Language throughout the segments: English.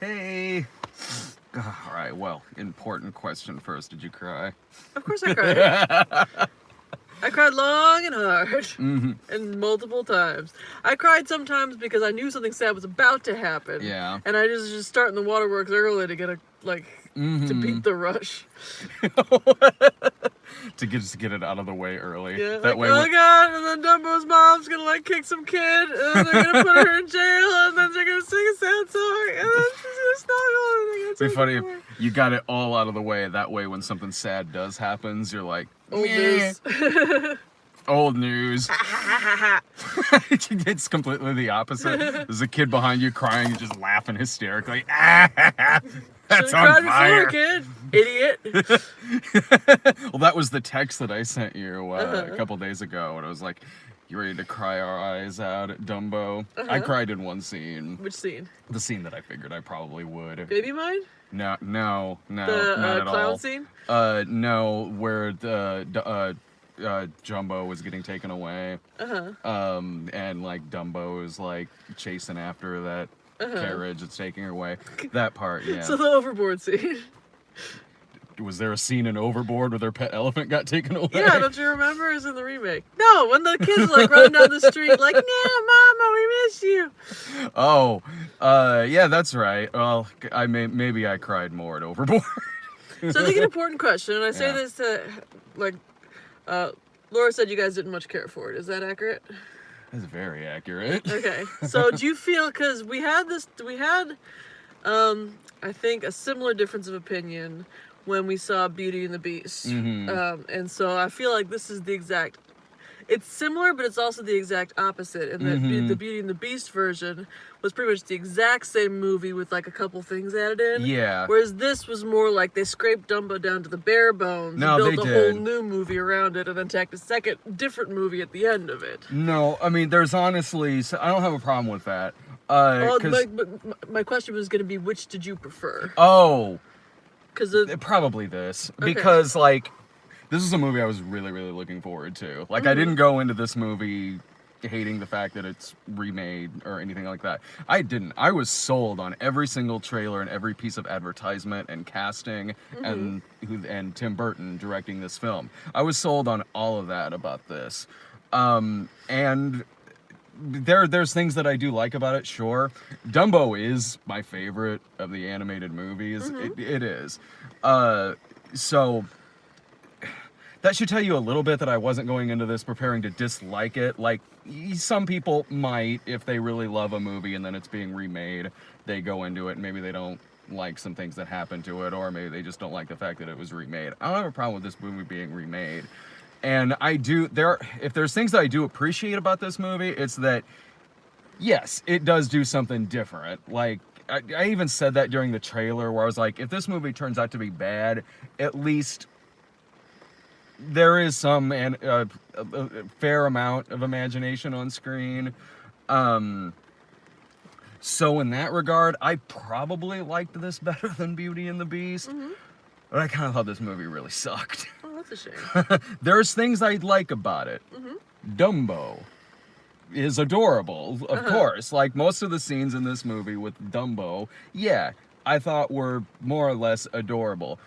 Hey. All right, well, important question first. Did you cry? Of course I cried. I cried long and hard. And multiple times. I cried sometimes because I knew something sad was about to happen. Yeah. And I just starting the waterworks early to get to beat the rush. to get it out of the way early. Yeah, That way. oh god, and then Dumbo's mom's gonna kick some kid, and then they're gonna put her in jail, and then they're gonna sing a sad song, and then she's gonna snuggle, and they're gonna It'd be take funny her if away. you got it all out of the way. That way, when something sad does happens, you're like, Old "Meh." news. Old news. It's completely the opposite. There's a kid behind you crying, you're just laughing hysterically. That's Should've on cried fire. before, kid. Idiot. Well, that was the text that I sent you a couple days ago, and I was like, "You ready to cry our eyes out at Dumbo?" I cried in one scene. Which scene? The scene that I figured I probably would. Baby mine? No, The not at clown all. scene? No, where the Jumbo was getting taken away. And like Dumbo is like chasing after that carriage that's taking her away. That part, yeah. So the overboard scene. Was there a scene in Overboard where their pet elephant got taken away? Yeah, don't you remember? It's in the remake. No, when the kids running down the street like, "No, Mama, we miss you." Oh, yeah, that's right. Well, maybe I cried more at Overboard. So I think an important question, and I say Yeah. this to, Laura said you guys didn't much care for it. Is that accurate? That's very accurate. Okay. So do you feel, because we had, I think, a similar difference of opinion when we saw Beauty and the Beast. And so I feel like this is it's similar, but it's also the exact opposite. And that the Beauty and the Beast version was pretty much the exact same movie with a couple things added in. Yeah. Whereas this was more like they scraped Dumbo down to the bare bones No, and built they a did. whole new movie around it and then tacked a second different movie at the end of it. No, I mean, there's honestly, I don't have a problem with that. Well, 'Cause- my question was going to be, which did you prefer? oh, Because probably this. Okay. Because, this is a movie I was really, really looking forward to. I didn't go into this movie hating the fact that it's remade or anything like that. I didn't. I was sold on every single trailer and every piece of advertisement and casting and Tim Burton directing this film. I was sold on all of that about this. And there's things that I do like about it, sure. Dumbo is my favorite of the animated movies. It is. So that should tell you a little bit that I wasn't going into this preparing to dislike it. Some people might, if they really love a movie and then it's being remade, they go into it and maybe they don't like some things that happen to it, or maybe they just don't like the fact that it was remade. I don't have a problem with this movie being remade. And if there's things that I do appreciate about this movie, it's that, yes, it does do something different. I even said that during the trailer where I was like, if this movie turns out to be bad, at least there is some a fair amount of imagination on screen. So in that regard, I probably liked this better than Beauty and the Beast. But I kind of thought this movie really sucked. Oh, that's a shame. There's things I like about it. Dumbo is adorable, of course. Most of the scenes in this movie with Dumbo, yeah, I thought were more or less adorable.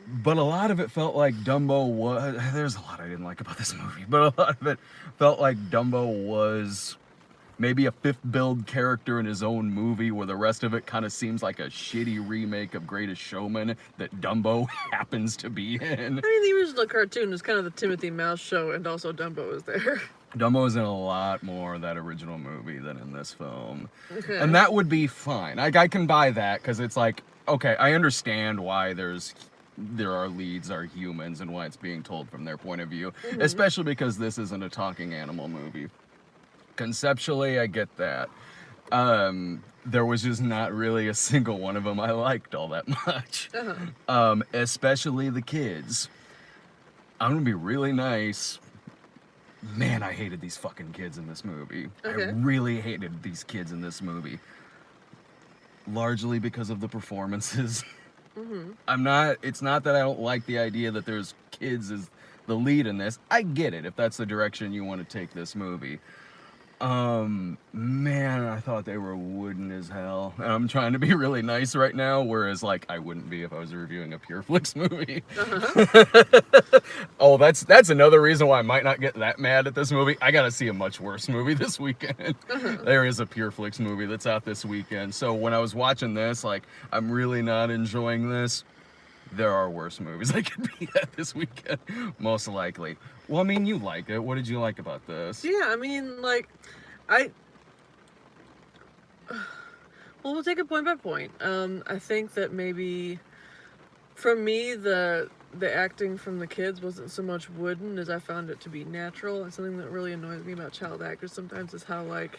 But a lot of it felt like Dumbo was... There's a lot I didn't like about this movie, but a lot of it felt like Dumbo was maybe a fifth build character in his own movie, where the rest of it kind of seems like a shitty remake of Greatest Showman that Dumbo happens to be in. I mean, the original cartoon was kind of the Timothy Mouse show, and also Dumbo was there. Dumbo is in a lot more of that original movie than in this film. Okay. And that would be fine. I can buy that, because it's like, okay, I understand why there are leads are humans and why it's being told from their point of view, especially because this isn't a talking animal movie. Conceptually, I get that. There was just not really a single one of them I liked all that much. Especially the kids. I'm gonna be really nice. Man, I hated these fucking kids in this movie. Okay. I really hated these kids in this movie. Largely because of the performances. It's not that I don't like the idea that there's kids as the lead in this. I get it if that's the direction you want to take this movie. Man, I thought they were wooden as hell. And I'm trying to be really nice right now, whereas like I wouldn't be if I was reviewing a Pure Flix movie. Oh, that's another reason why I might not get that mad at this movie. I gotta see a much worse movie this weekend. There is a Pure Flix movie that's out this weekend. So when I was watching this, like, I'm really not enjoying this. There are worse movies I could be at this weekend, most likely. Well, I mean, you like it. What did you like about this? Yeah, I mean, like, I. Well, we'll take it point by point. I think that maybe, for me, the acting from the kids wasn't so much wooden as I found it to be natural. And something that really annoys me about child actors sometimes is how, like,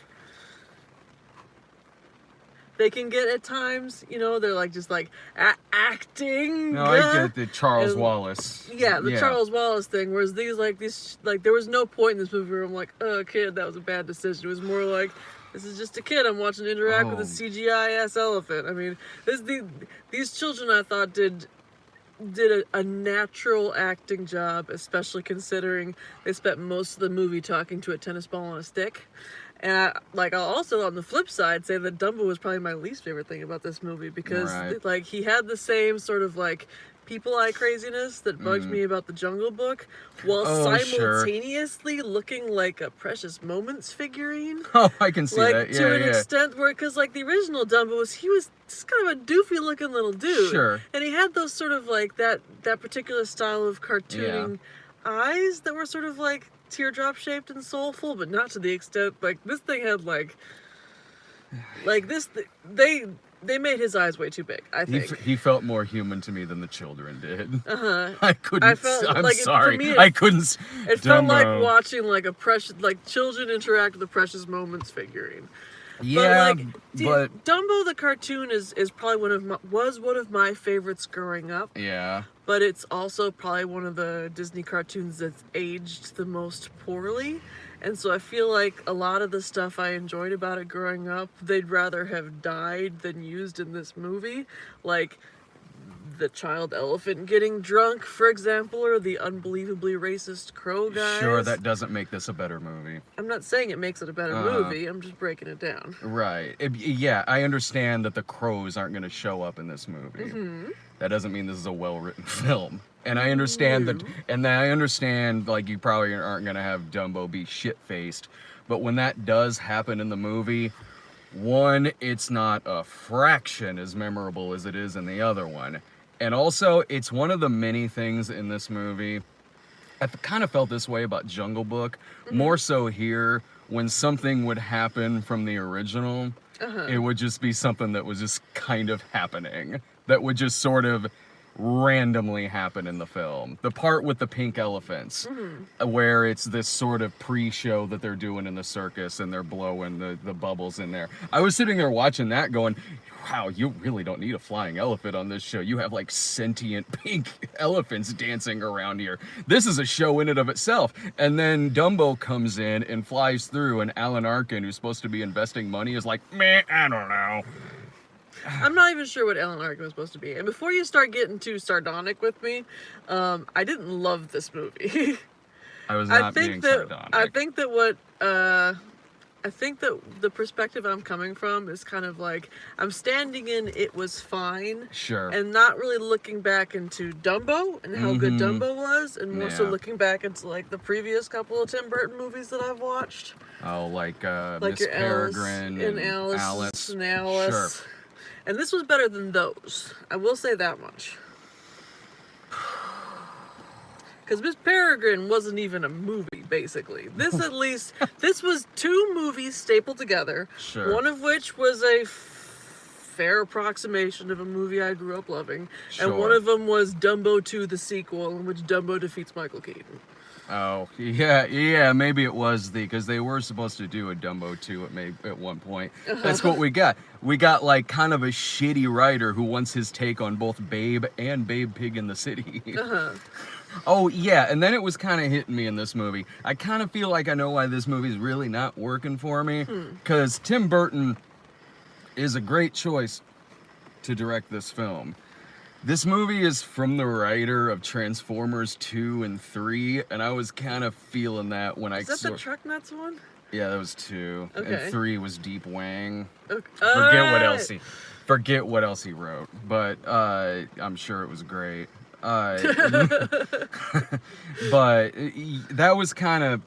they can get at times, you know, they're like just like acting. No, I get the Charles Wallace. Yeah, the Charles Wallace thing. Whereas these there was no point in this movie where I'm like, oh, kid, that was a bad decision. It was more like, this is just a kid I'm watching interact with a CGI-ass elephant. I mean, these children I thought did a natural acting job, especially considering they spent most of the movie talking to a tennis ball on a stick. And I'll also, on the flip side, say that Dumbo was probably my least favorite thing about this movie because, like, he had the same sort of, like, people eye craziness that bugs me about the Jungle Book, while simultaneously looking like a Precious Moments figurine. Oh, I can see like, that. Yeah, to an extent where, because, like, the original Dumbo he was just kind of a doofy-looking little dude. Sure. And he had those sort of, like, that particular style of cartooning eyes that were sort of, like, teardrop shaped and soulful, but not to the extent like this thing had like this. They made his eyes way too big. I think he felt more human to me than the children did. I couldn't. I'm sorry. For me, I couldn't. It felt like watching like children interact with a Precious Moments figurine. Yeah, but Dumbo the cartoon is probably one of my favorites growing up. Yeah. But it's also probably one of the Disney cartoons that's aged the most poorly. And so I feel like a lot of the stuff I enjoyed about it growing up, they'd rather have died than used in this movie. Like the child elephant getting drunk, for example, or the unbelievably racist crow guys. Sure, that doesn't make this a better movie. I'm not saying it makes it a better movie. I'm just breaking it down. Right. Yeah, I understand that the crows aren't going to show up in this movie. Mm-hmm. That doesn't mean this is a well-written film. And I understand like, you probably aren't going to have Dumbo be shit-faced. But when that does happen in the movie, one, it's not a fraction as memorable as it is in the other one. And also, it's one of the many things in this movie. I kind of felt this way about Jungle Book, more so here, when something would happen from the original, it would just be something that was just kind of happening. That would just sort of randomly happen in the film. The part with the pink elephants, where it's this sort of pre-show that they're doing in the circus and they're blowing the bubbles in there. I was sitting there watching that going, wow, you really don't need a flying elephant on this show. You have like sentient pink elephants dancing around here. This is a show in and of itself. And then Dumbo comes in and flies through, and Alan Arkin, who's supposed to be investing money, is like, meh, I don't know. I'm not even sure what Alan Arkin was supposed to be. And before you start getting too sardonic with me, I didn't love this movie. I was not being sardonic. I think that the perspective I'm coming from is kind of like, I'm standing in It Was Fine. Sure. And not really looking back into Dumbo and how good Dumbo was, and more so looking back into like the previous couple of Tim Burton movies that I've watched. Oh, like Miss Peregrine and Alice. Sure. And this was better than those. I will say that much. Because Miss Peregrine wasn't even a movie, basically. This was two movies stapled together. Sure. One of which was a fair approximation of a movie I grew up loving. Sure. And one of them was Dumbo 2, the sequel, in which Dumbo defeats Michael Keaton. Oh, yeah, maybe it was because they were supposed to do a Dumbo 2 at one point. That's what we got. We got like kind of a shitty writer who wants his take on both Babe and Babe Pig in the City. Oh, yeah, and then it was kind of hitting me in this movie. I kind of feel like I know why this movie's really not working for me, because Tim Burton is a great choice to direct this film. This movie is from the writer of Transformers 2 and 3, and I was kind of feeling that when Is that the Truck Nuts one? Yeah, that was 2. Okay. And 3 was Deep Wang. Okay. Forget what else he wrote. But I'm sure it was great. But that was kind of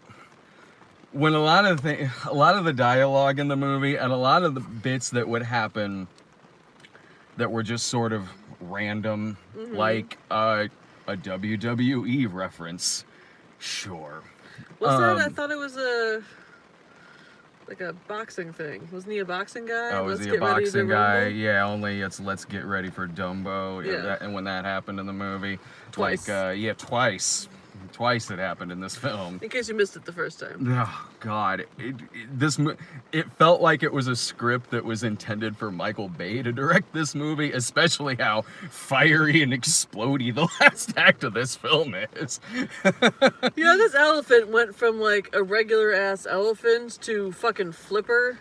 when a lot of the dialogue in the movie and a lot of the bits that would happen that were just sort of random, like a WWE reference. Sure. Was that? I thought it was like a boxing thing. Wasn't he a boxing guy? Oh, was he a boxing guy? Yeah, only it's let's get ready for Dumbo. Yeah. And when that happened in the movie. Twice. Like, twice. Twice it happened in this film. In case you missed it the first time. Oh, God. It felt like it was a script that was intended for Michael Bay to direct this movie, especially how fiery and explodey the last act of this film is. You know, this elephant went from like a regular ass elephant to fucking Flipper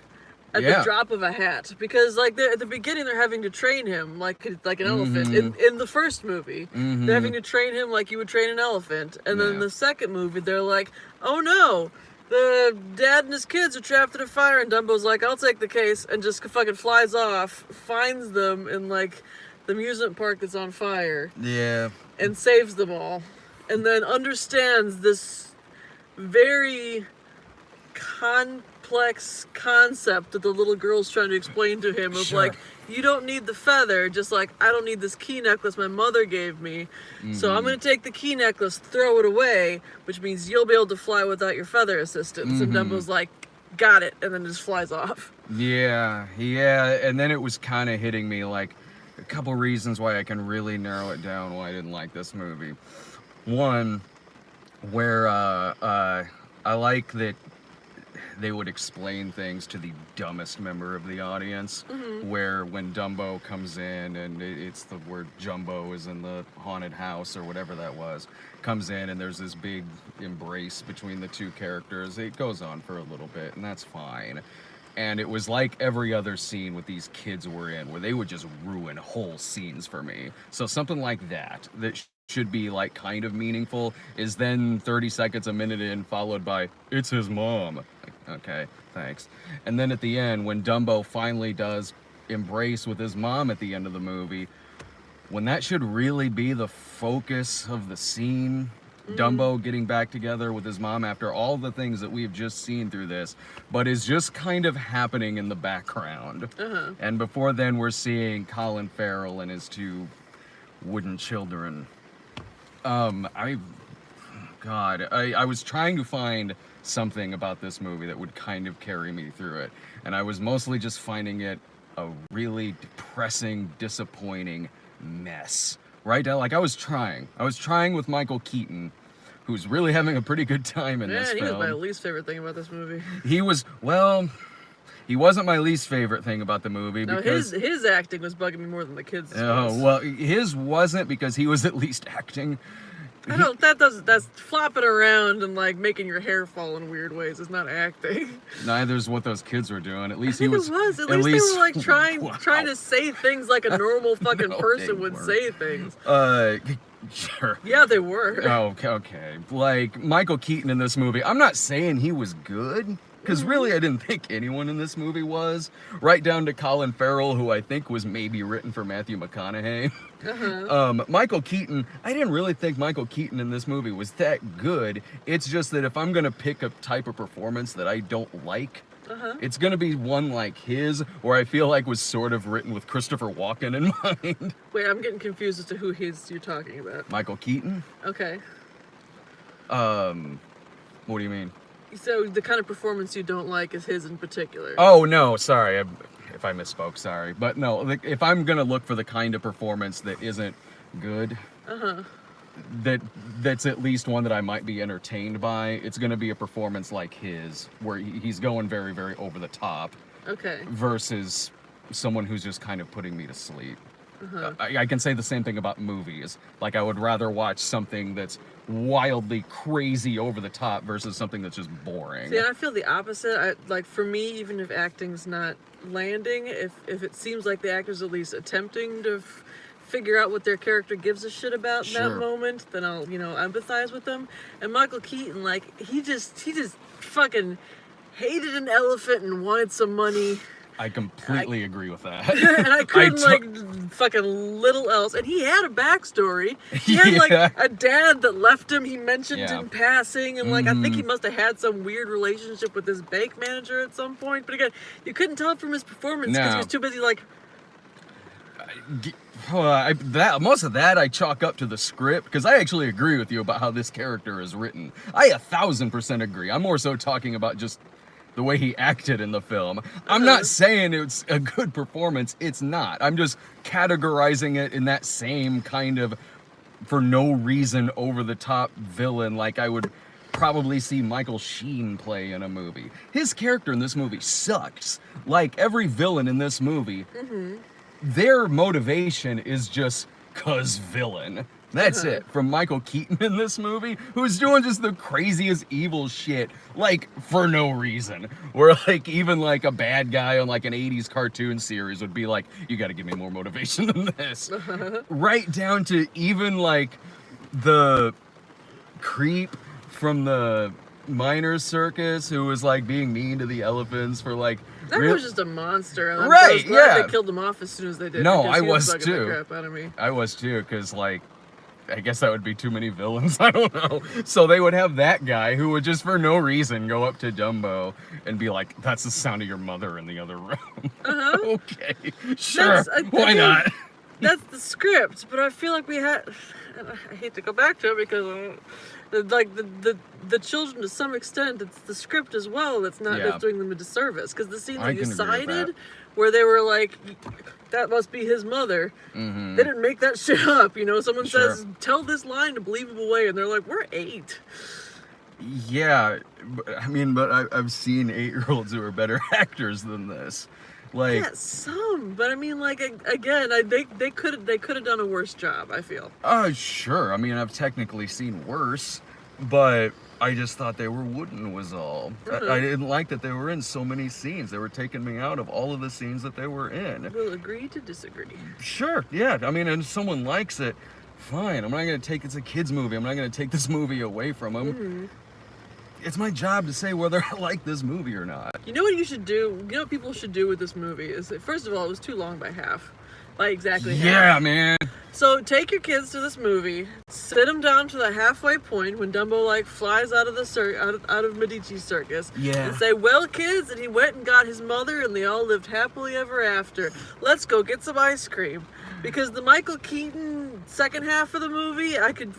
at the drop of a hat. Because like at the beginning they're having to train him like an elephant. In the first movie, they're having to train him like you would train an elephant. And then in the second movie they're like, oh no, the dad and his kids are trapped in a fire, and Dumbo's like, I'll take the case, and just fucking flies off, finds them in like the amusement park that's on fire. Yeah. And saves them all. And then understands this very complex concept that the little girl's trying to explain to him of like, you don't need the feather, just like I don't need this key necklace my mother gave me, so I'm gonna take the key necklace, throw it away, which means you'll be able to fly without your feather assistance. And Dumbo's like, got it, and then just flies off. Yeah, and then it was kind of hitting me like a couple reasons why I can really narrow it down why I didn't like this movie. One, where I like that they would explain things to the dumbest member of the audience, where when Dumbo comes in and it's the word Jumbo is in the haunted house or whatever that was, comes in and there's this big embrace between the two characters. It goes on for a little bit and that's fine. And it was like every other scene with these kids were in, where they would just ruin whole scenes for me. So something like that should be like kind of meaningful is then 30 seconds, a minute in, followed by, it's his mom. Like, okay, thanks. And then at the end, when Dumbo finally does embrace with his mom at the end of the movie, when that should really be the focus of the scene, Dumbo getting back together with his mom after all the things that we've just seen through this, but is just kind of happening in the background. And before then, we're seeing Colin Farrell and his 2 wooden children. I was trying to find something about this movie that would kind of carry me through it, and I was mostly just finding it a really depressing, disappointing mess. Right? Like, I was trying with Michael Keaton, who's really having a pretty good time in this film. He was my least favorite thing about this movie. He wasn't my least favorite thing about the movie, because his acting was bugging me more than the kids'. Oh, well, his wasn't, because he was at least acting. That's flopping around and like making your hair fall in weird ways is not acting. Neither is what those kids were doing. At least At least they were like trying to say things like a normal fucking person would say things. Sure. Yeah, they were. Oh, okay. Like, Michael Keaton in this movie, I'm not saying he was good, because really I didn't think anyone in this movie was. Right down to Colin Farrell, who I think was maybe written for Matthew McConaughey. Michael Keaton, I didn't really think Michael Keaton in this movie was that good. It's just that if I'm going to pick a type of performance that I don't like, it's going to be one like his, where I feel like was sort of written with Christopher Walken in mind. Wait, I'm getting confused as to who you're talking about. Michael Keaton? Okay. What do you mean? So the kind of performance you don't like is his in particular. Oh, no, sorry. If I misspoke, sorry. But no, like, if I'm going to look for the kind of performance that isn't good, that's at least one that I might be entertained by, it's going to be a performance like his, where he's going very, very over the top. Okay. Versus someone who's just kind of putting me to sleep. I can say the same thing about movies. Like, I would rather watch something that's wildly crazy over the top versus something that's just boring. See, I feel the opposite. Like, for me, even if acting's not landing, if it seems like the actor's at least attempting to figure out what their character gives a shit about in that moment, then I'll, empathize with them. And Michael Keaton, like, he just fucking hated an elephant and wanted some money. I completely agree with that. And I couldn't fucking little else. And he had a backstory. He had like a dad that left him. He mentioned in passing, and like I think he must have had some weird relationship with his bank manager at some point. But again, you couldn't tell it from his performance because he was too busy like. Most of that I chalk up to the script, because I actually agree with you about how this character is written. I 1,000% agree. I'm more so talking about just the way he acted in the film. I'm not saying it's a good performance. It's not. I'm just categorizing it in that same kind of for no reason over the top villain like I would probably see Michael Sheen play in a movie. His character in this movie sucks. Like every villain in this movie, their motivation is just 'cause villain. That's it. From Michael Keaton in this movie, who's doing just the craziest evil shit, like, for no reason. Where, like, even, like, a bad guy on, like, an 80s cartoon series would be like, you gotta give me more motivation than this. Right down to even, like, the creep from the miners' circus who was, like, being mean to the elephants for, like, that was just a monster. And right, I was glad they killed him off as soon as they did. No, I was bugging too. The crap out of me. I was too, because, like, I guess that would be too many villains. I don't know. So they would have that guy who would just for no reason go up to Dumbo and be like, that's the sound of your mother in the other room. Okay, sure. Why not? That's the script, but I feel like we had. And I hate to go back to it because, like the children to some extent, it's the script as well that's not that's doing them a disservice. Because the scene that you cited, where they were like, that must be his mother. They didn't make that shit up, you know. Someone says, tell this line in a believable way, and they're like, we're 8. Yeah, I mean, but I've seen 8-year-olds who are better actors than this. Like, yeah, some, but I mean, like, again, they could have done a worse job, I feel. Sure. I mean, I've technically seen worse, but I just thought they were wooden was all. I didn't like that they were in so many scenes. They were taking me out of all of the scenes that they were in. We'll agree to disagree. Sure, yeah. I mean, and if someone likes it, fine. I'm not going to take, it's a kid's movie. I'm not going to take this movie away from them. It's my job to say whether I like this movie or not. You know what you should do? You know what people should do with this movie is that, first of all, it was too long by half. By exactly half. Yeah, man. So take your kids to this movie, sit them down to the halfway point when Dumbo like flies out of the out of Medici's circus, and say, "Well, kids, and he went and got his mother, and they all lived happily ever after. Let's go get some ice cream." Because the Michael Keaton second half of the movie, you could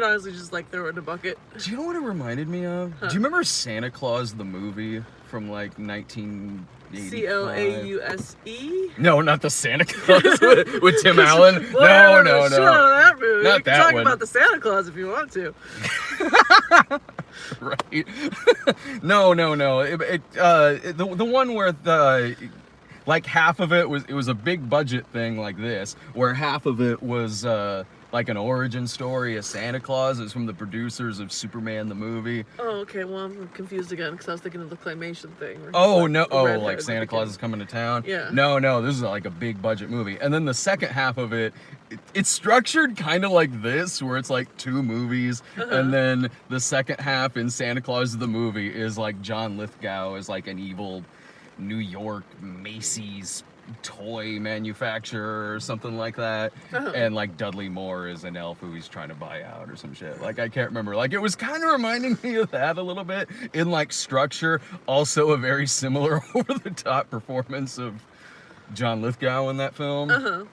honestly just like throw it in a bucket. Do you know what it reminded me of? Do you remember Santa Claus the movie from like 1985? Clause? No, not the Santa Claus with Tim Allen. No. That movie. Not you can that talk one. about the Santa Claus if you want to. Right. No. The one where the like half of it was a big budget thing like this, where half of it was like an origin story of Santa Claus. It's from the producers of Superman the movie. Oh, okay. Well, I'm confused again because I was thinking of the claymation thing. Like Santa Claus is coming to town. Yeah. No, this is like a big budget movie. And then the second half of it, it's structured kind of like this, where it's like 2 movies, and then the second half in Santa Claus the movie is like John Lithgow is like an evil New York Macy's toy manufacturer or something like that, and like Dudley Moore is an elf who he's trying to buy out or some shit. Like, I can't remember. Like, it was kind of reminding me of that a little bit in like structure. Also a very similar over the top performance of John Lithgow in that film.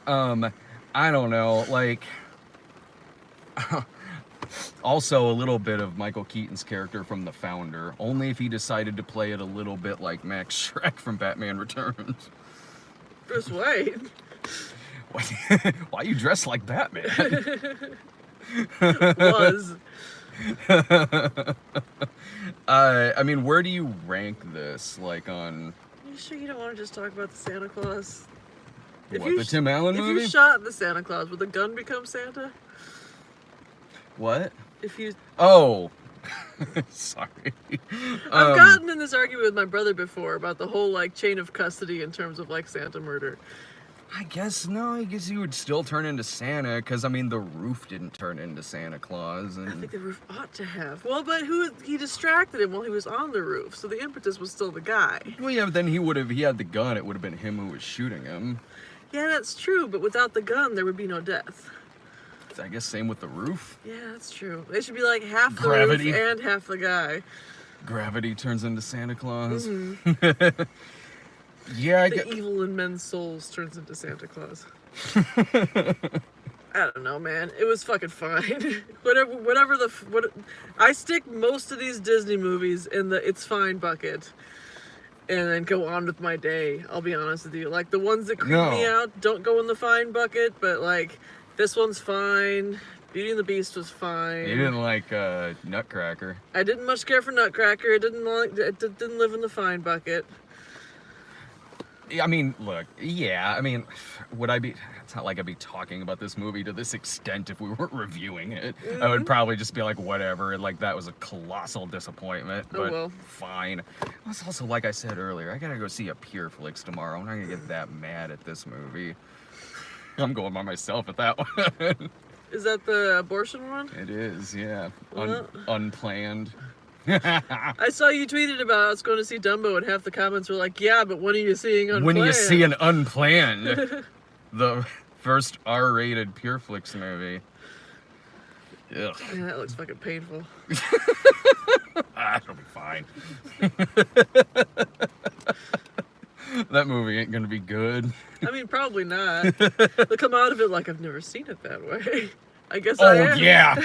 I don't know, like also a little bit of Michael Keaton's character from The Founder, only if he decided to play it a little bit like Max Schreck from Batman Returns. Bruce Wayne. Why you dressed like Batman? Was. I mean, where do you rank this? Like on... Are you sure you don't want to just talk about the Santa Claus? The Tim Allen movie? If you shot the Santa Claus, would the gun become Santa? What? If you... Oh. Sorry. I've gotten in this argument with my brother before about the whole like chain of custody in terms of like Santa murder. I guess no. I guess he would still turn into Santa, because I mean the roof didn't turn into Santa Claus, I and think the roof ought to have. Well, but he distracted him while he was on the roof, so the impetus was still the guy. well, yeah. But then he had the gun. It would have been him who was shooting him. Yeah, that's true, but without the gun, there would be no death. I guess same with the roof. Yeah, that's true. It should be like half the Gravity. roof and half the guy. Gravity turns into Santa Claus. Mm-hmm. Yeah, I The get. evil in men's souls turns into Santa Claus. I don't know, man. It was fucking fine. what I stick most of these Disney movies in the it's fine bucket, and then go on with my day. I'll be honest with you. Like the ones that creep me out don't go in the fine bucket, but like this one's fine. Beauty and the Beast was fine. You didn't like Nutcracker. I didn't much care for Nutcracker. It didn't live in the fine bucket. I mean, look, yeah, I mean, would I be, it's not like I'd be talking about this movie to this extent if we weren't reviewing it. Mm-hmm. I would probably just be like, whatever, like that was a colossal disappointment, but well. fine. It's also, like I said earlier, I gotta go see a Pure Flix tomorrow. I'm not gonna get that mad at this movie. I'm going by myself at that one. Is that the abortion one? It is, yeah. Well. Unplanned. I saw you tweeted about I was going to see Dumbo, and half the comments were like, "Yeah, but when are you seeing Unplanned?" When you see an Unplanned, the first R-rated Pure Flix movie. Ugh. Yeah, that looks fucking painful. It'll be fine. That movie ain't gonna be good. I mean, probably not. They'll come out of it like I've never seen it that way. I guess I am. Yeah.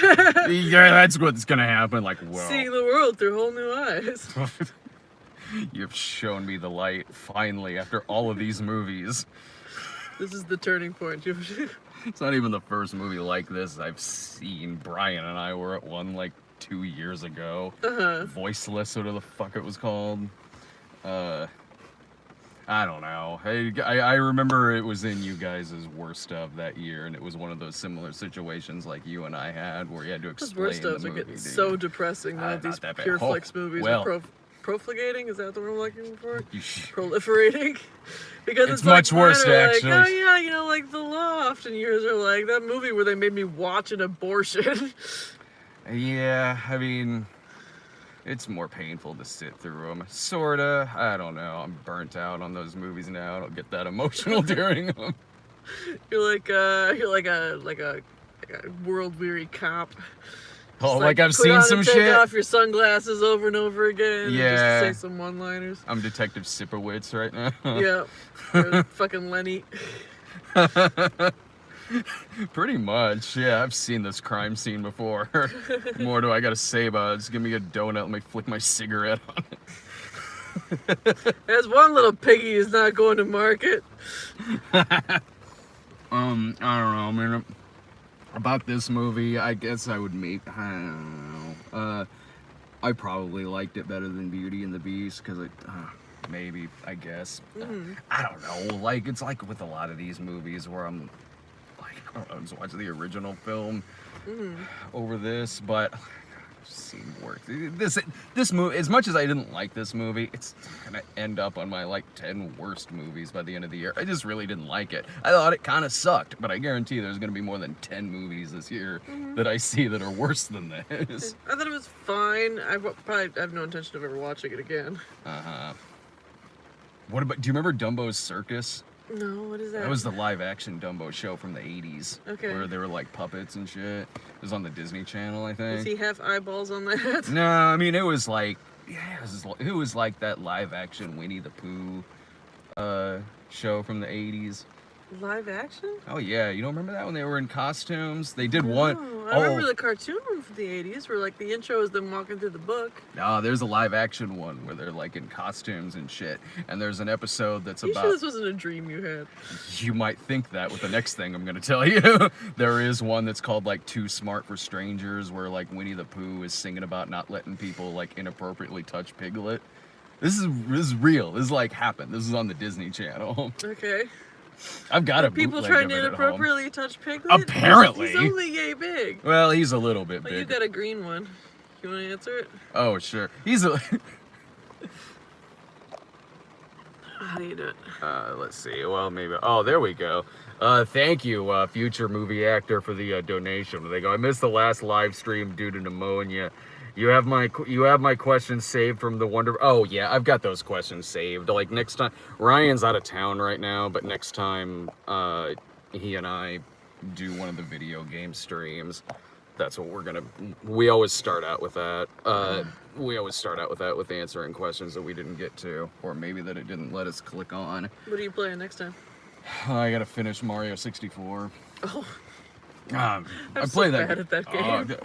Yeah, that's what's gonna happen. Like, whoa. Seeing the world through whole new eyes. You've shown me the light, finally, after all of these movies. This is the turning point. It's not even the first movie like this I've seen. Brian and I were at one like 2 years ago. Voiceless, whatever the fuck it was called. I don't know. I remember it was in you guys' worst of that year, and it was one of those similar situations like you and I had, where you had to Those explain worst the ofs are movie. getting so depressing now. Not These that bad. Pure Oh, Flix movies well. are profligating. Is that the word I'm looking for? You should. Proliferating. Because It's like, much worse, kinda actually. Like, oh yeah, you know, like The Loft, and yours are like that movie where they made me watch an abortion. Yeah, I mean, it's more painful to sit through them. Sorta. I don't know. I'm burnt out on those movies now. I don't get that emotional during them. You're like a world weary cop. Oh, Just, like I've put seen on some and take shit. off your sunglasses over and over again. Yeah. And just say some one-liners. I'm Detective Sipowicz right now. Yeah. Or fucking Lenny. Pretty much, yeah. I've seen this crime scene before. More do I gotta say about it? Just give me a donut, let me flick my cigarette on it. There's one little piggy who's not going to market. I don't know. I mean, about this movie, I guess I would make. I don't know. I probably liked it better than Beauty and the Beast because it. Maybe, I guess. I don't know. Like, it's like with a lot of these movies where I'm like, I don't know, just watch the original film over this, but I've seen work. This movie, as much as I didn't like this movie, it's gonna end up on my like 10 worst movies by the end of the year. I just really didn't like it. I thought it kind of sucked, but I guarantee there's gonna be more than 10 movies this year that I see that are worse than this. I thought it was fine. I probably have no intention of ever watching it again. What about? Do you remember Dumbo's Circus? No, what is that? That was the live-action Dumbo show from the 80s. Okay. Where they were like puppets and shit. It was on the Disney Channel, I think. Does he have eyeballs on that? No, I mean it was like, yeah, it was like that live-action Winnie the Pooh show from the 80s. Live action? Oh yeah, you don't remember that when they were in costumes? They did one. No, I remember the cartoon one from the 80s where like the intro is them walking through the book. No, there's a live-action one where they're like in costumes and shit. And there's an episode that's You about. sure this wasn't a dream you had? You might think that with the next thing I'm gonna tell you. There is one that's called like Too Smart for Strangers, where like Winnie the Pooh is singing about not letting people like inappropriately touch Piglet. This is real. This is like happened. This is on the Disney Channel. Okay. I've got a People bootleg trying of to it at home. inappropriately touch Piglet? Apparently. He's only yay big. Well, he's a little bit Well, big. you got a green one. You want to answer it? Oh, sure. He's a. How do you do it? Let's see. Well, maybe. Oh, there we go. Thank you, future movie actor, for the donation. They go, I missed the last live stream due to pneumonia. You have my questions saved from the Wonder. Oh yeah, I've got those questions saved. Like next time, Ryan's out of town right now, but next time, he and I do one of the video game streams. That's what we're gonna. We always start out with that. With answering questions that we didn't get to, or maybe that it didn't let us click on. What are you playing next time? I gotta finish Mario 64. Oh, I I'm play so that. bad at that game.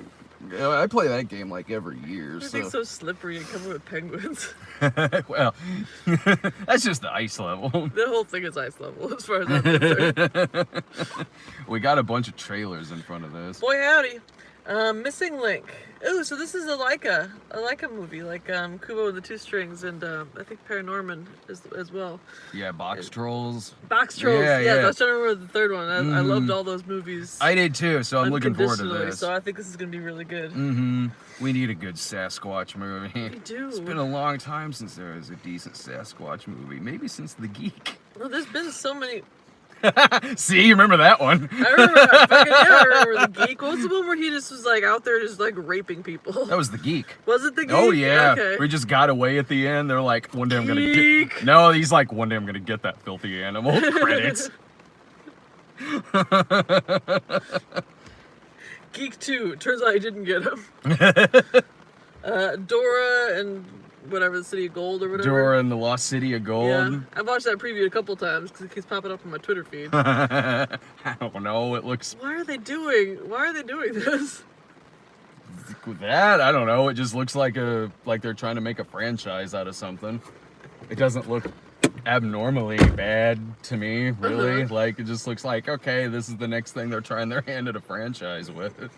I play that game like every year. Everything's so slippery and covered with penguins. Well, that's just the ice level. The whole thing is ice level, as far as I'm concerned. We got a bunch of trailers in front of this. Boy howdy. Missing Link. Oh, so this is a Leica movie, like Kubo and the Two Strings, and I think Paranorman as well. Yeah, Box Trolls. Box Trolls. Yeah, Yeah, yeah. I was trying to remember the third one. I loved all those movies. I did too, so I'm looking forward to unconditionally, this. So I think this is gonna be really good. We need a good Sasquatch movie. We do. It's been a long time since there was a decent Sasquatch movie. Maybe since The Geek. Well, there's been so many. See, you remember that one? I remember the Geek. What was the one where he just was like out there just like raping people? That was The Geek. Was it the Geek? Oh yeah, Okay. we just got away at the end. They're like, one day I'm gonna Geek. get. No, he's like, one day I'm gonna get that filthy animal. Credits. Geek 2. Turns out I didn't get him. Dora and whatever, the City of Gold or whatever. Dora and the Lost City of Gold. Yeah, I've watched that preview a couple times because it keeps popping up on my Twitter feed. I don't know. It looks Why are they doing this? that. I don't know. It just looks like they're trying to make a franchise out of something. It doesn't look abnormally bad to me, really. Like, it just looks like, okay, this is the next thing they're trying their hand at a franchise with.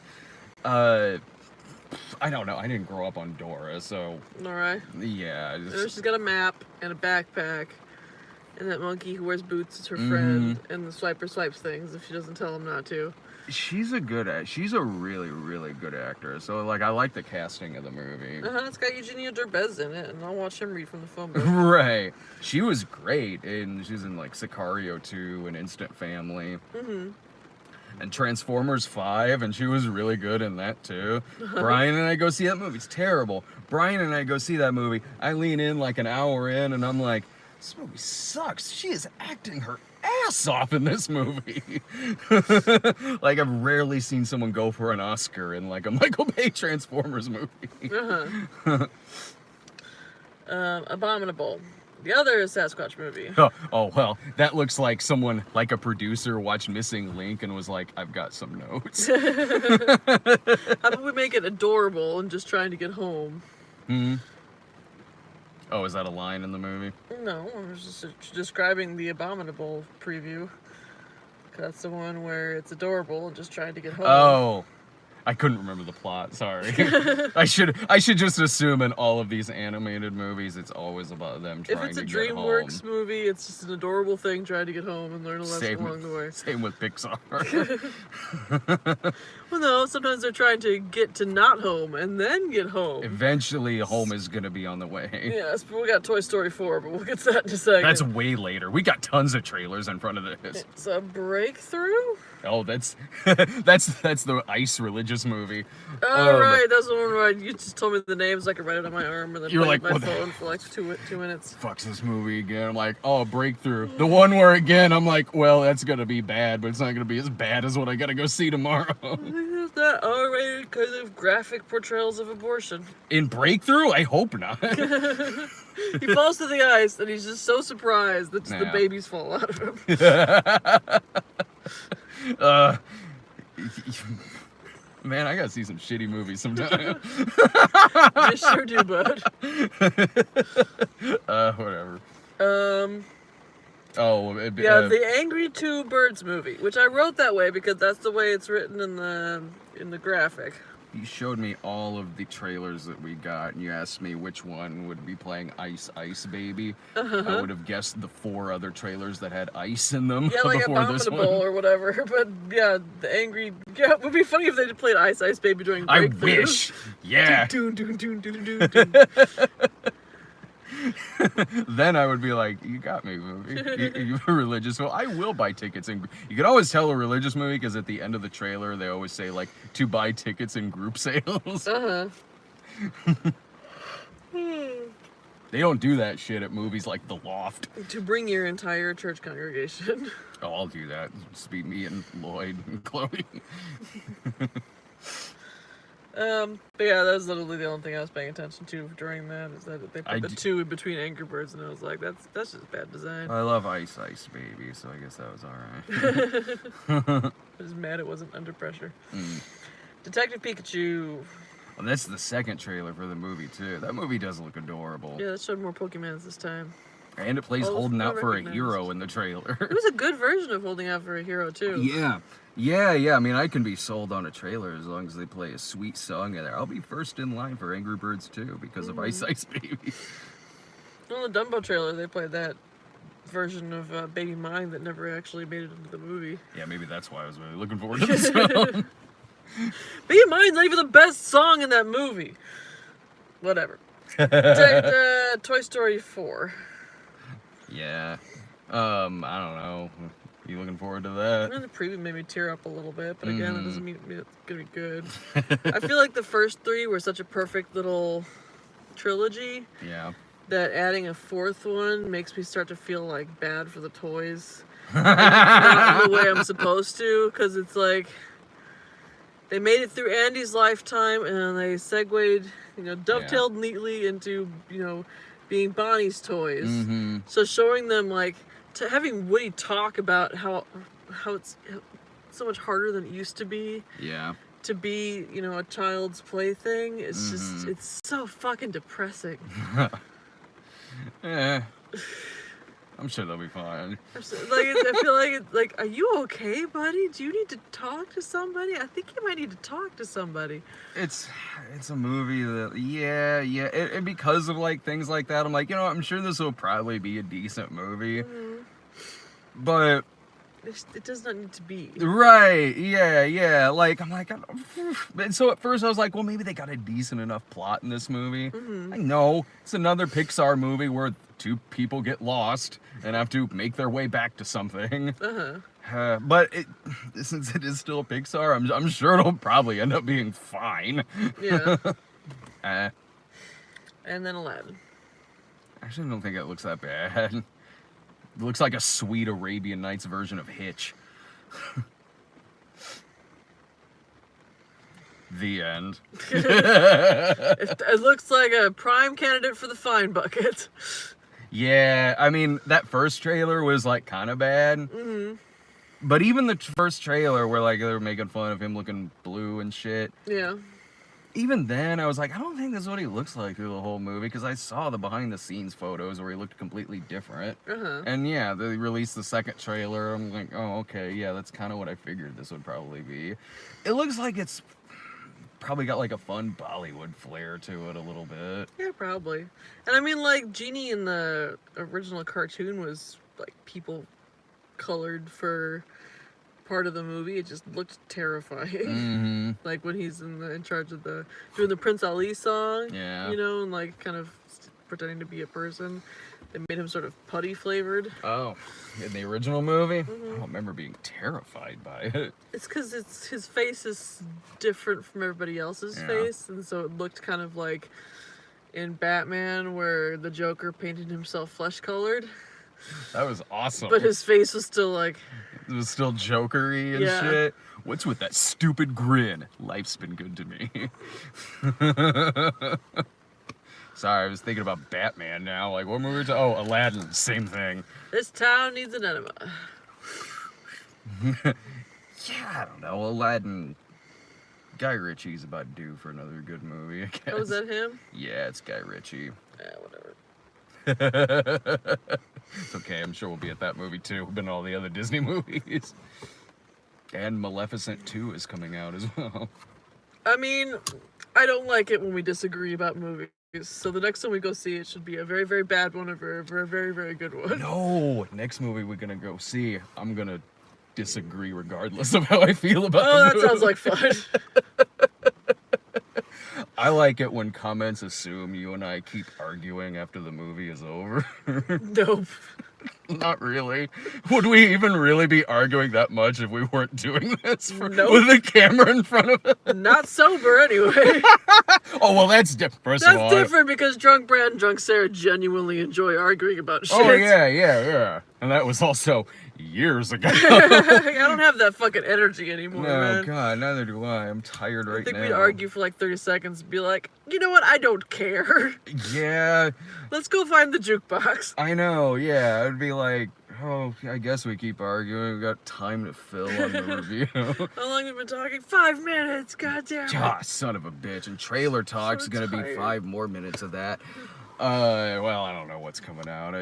I don't know. I didn't grow up on Dora, so Alright. yeah. She's got a map and a backpack. And that monkey who wears boots is her friend. And the swiper swipes things if she doesn't tell him not to. She's a really, really good actor. So, like, I like the casting of the movie. It's got Eugenio Derbez in it, and I'll watch him read from the phone book. Right. She was great, and she's in, like, Sicario 2 and Instant Family. And Transformers 5, and she was really good in that, too. Brian and I go see that movie. It's terrible. Brian and I go see that movie. I lean in, like, an hour in, and I'm like, this movie sucks. She is acting her ass off in this movie. Like, I've rarely seen someone go for an Oscar in, like, a Michael Bay Transformers movie. Abominable. The other Sasquatch movie. Oh, well, that looks like someone, like a producer, watched Missing Link and was like, I've got some notes. How about we make it adorable and just trying to get home? Oh, is that a line in the movie? No, I was just describing the Abominable preview. That's the one where it's adorable and just trying to get home. Oh, I couldn't remember the plot. Sorry. I should just assume in all of these animated movies, it's always about them trying to get home. If it's a DreamWorks movie, it's just an adorable thing trying to get home and learn a lesson along the way. Same with Pixar. Well, no, sometimes they're trying to get to not home and then get home. Eventually, home is going to be on the way. Yes, but we got Toy Story 4, but we'll get to that in a second. That's way later. We got tons of trailers in front of this. It's a breakthrough? Oh, that's the ice religious movie. Oh, right, that's the one where you just told me the names, I could write it on my arm and then You were play it like, on my what phone for like two minutes. Fuck's this movie again? I'm like, oh, Breakthrough. The one where, again, I'm like, well, that's going to be bad, but it's not going to be as bad as what I got to go see tomorrow. Is that R-rated kind of graphic portrayals of abortion? In Breakthrough? I hope not. He falls to the ice and he's just so surprised that the Nah. babies fall out of him. Man, I gotta see some shitty movies sometime. I sure do, bud. Whatever. The Angry Two Birds movie, which I wrote that way because that's the way it's written in the graphic. You showed me all of the trailers that we got, and you asked me which one would be playing Ice Ice Baby. I would have guessed the 4 other trailers that had ice in them Yeah, like before this one. Abominable or whatever. But yeah, the Angry. Yeah, it would be funny if they played Ice Ice Baby during I Breakthrough. wish. Yeah. Doon, doon, doon, doon, doon, doon. Then I would be like, you got me, movie. You're religious. Well, I will buy tickets. And you can always tell a religious movie because at the end of the trailer, they always say, like, to buy tickets in group sales. They don't do that shit at movies like The Loft. To bring your entire church congregation. Oh, I'll do that. Just be me and Lloyd and Chloe. But yeah, that was literally the only thing I was paying attention to during that, is that they put the two in between Angry Birds, and I was like, that's just bad design. I love Ice Ice Baby, so I guess that was alright. I was mad it wasn't Under Pressure. Detective Pikachu. Well, that's the second trailer for the movie, too. That movie does look adorable. Yeah, that showed more Pokemons this time. And it plays Holding Out for a Hero in the trailer. It was a good version of Holding Out for a Hero, too. Yeah. I mean, I can be sold on a trailer as long as they play a sweet song in there. I'll be first in line for Angry Birds 2 because of Ice Ice Baby. On the Dumbo trailer, they played that version of Baby Mine that never actually made it into the movie. Yeah, maybe that's why I was really looking forward to this film. Baby Mine's not even the best song in that movie. Whatever. Toy Story 4. Yeah. I don't know. You looking forward to that? The preview made me tear up a little bit, but again, that doesn't mean it's gonna be good. I feel like the first three were such a perfect little trilogy. Yeah. That adding a fourth one makes me start to feel like bad for the toys. Not in the way I'm supposed to, because it's like they made it through Andy's lifetime and they segued, dovetailed neatly into, being Bonnie's toys. So showing them like having Woody talk about how it's so much harder than it used to be. Yeah. To be, a child's plaything. It's just, it's so fucking depressing. Yeah. I'm sure they'll be fine. I feel like it's like, are you okay, buddy? Do you need to talk to somebody? I think you might need to talk to somebody. It's a movie that, and because of like things like that, I'm like, I'm sure this will probably be a decent movie. But it does not need to be. Right, yeah. Like, I'm like, and so at first I was like, well, maybe they got a decent enough plot in this movie. I know, it's another Pixar movie where two people get lost and have to make their way back to something. But since it is still Pixar, I'm sure it'll probably end up being fine. Yeah. And then Aladdin. Actually, I don't think it looks that bad. It looks like a sweet Arabian Nights version of Hitch. The end. It looks like a prime candidate for the fine bucket. Yeah, I mean, that first trailer was like kind of bad. But even the first trailer where like they were making fun of him looking blue and shit. Yeah. Even then, I was like, I don't think this is what he looks like through the whole movie, because I saw the behind-the-scenes photos where he looked completely different. And yeah, they released the second trailer. I'm like, oh, okay, yeah, that's kind of what I figured this would probably be. It looks like it's probably got like a fun Bollywood flair to it a little bit. Yeah, probably. And I mean, like, Genie in the original cartoon was like people colored for part of the movie. It just looked terrifying. Like when he's in charge of doing the Prince Ali song. Yeah. And like kind of pretending to be a person. They made him sort of putty flavored. Oh, in the original movie? I don't remember being terrified by it. It's because his face is different from everybody else's face, and so it looked kind of like in Batman where the Joker painted himself flesh colored. That was awesome. But his face was still like... It was still jokery and shit. What's with that stupid grin? Life's been good to me. Sorry, I was thinking about Batman now. Like, what movie? Aladdin. Same thing. This town needs an enema. Yeah, I don't know. Aladdin. Guy Ritchie's about due for another good movie, I guess. Oh, is that him? Yeah, it's Guy Ritchie. Whatever. It's okay, I'm sure we'll be at that movie too. We've been to all the other Disney movies. And Maleficent 2 is coming out as well. I mean, I don't like it when we disagree about movies. So the next time we go see it should be a very, very bad one or a very, very, very, very good one. No, next movie we're gonna go see, I'm gonna disagree regardless of how I feel about the movie. That sounds like fun. I like it when comments assume you and I keep arguing after the movie is over. Nope. Not really. Would we even really be arguing that much if we weren't doing this Nope. with the camera in front of us? Not sober, anyway. Oh, well, that's different. First of all, That's different because drunk Brad and drunk Sarah genuinely enjoy arguing about shit. Oh, yeah. And that was also years ago. I don't have that fucking energy anymore, No, man. God, neither do I. I'm tired right I think now. we'd argue for like 30 seconds and be like, you know what? I don't care. Yeah, Let's go find the jukebox. I know, yeah. I'd be like, oh, I guess we keep arguing. We got time to fill on the review. How long have we been talking? 5 minutes. God damn it. Ah, son of a bitch. And trailer talk's So gonna be tired. 5 more minutes of that. Well, I don't know what's coming out.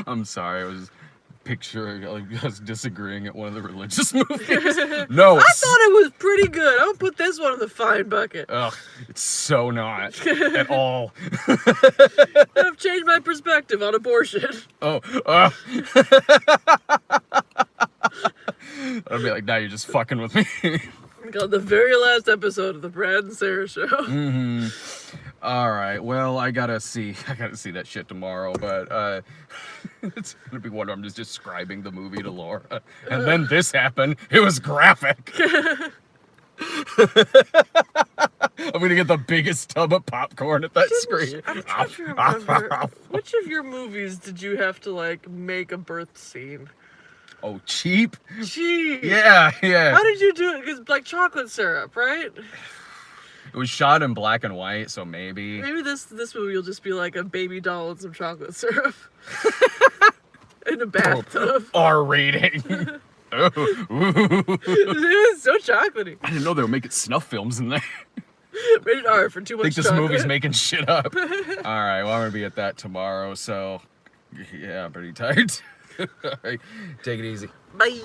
I'm sorry, I was picturing like us disagreeing at one of the religious movies. No, I thought it was pretty good. I'll put this one in the fine bucket. ugh, it's so not at all. I've changed my perspective on abortion. Oh, I'd be like, now you're just fucking with me. Called the very last episode of the Brad and Sarah Show. Mm-hmm. All right. Well, I gotta see that shit tomorrow. But it's gonna be one where I'm just describing the movie to Laura, and then this happened. It was graphic. I'm gonna get the biggest tub of popcorn at that screen. I'm trying to remember. Which of your movies did you have to like make a birth scene? Oh, cheap? Gee. Yeah. How did you do it? Because like chocolate syrup, right? It was shot in black and white, so maybe. Maybe this movie will just be like a baby doll and some chocolate syrup in a bathtub. R rating. Oh, ooh. It was so chocolatey. I didn't know they were making snuff films in there. Rated R for too I much think this chocolate. movie's making shit up. All right, well, I'm gonna be at that tomorrow, so yeah, I'm pretty tired. All right, take it easy. Bye.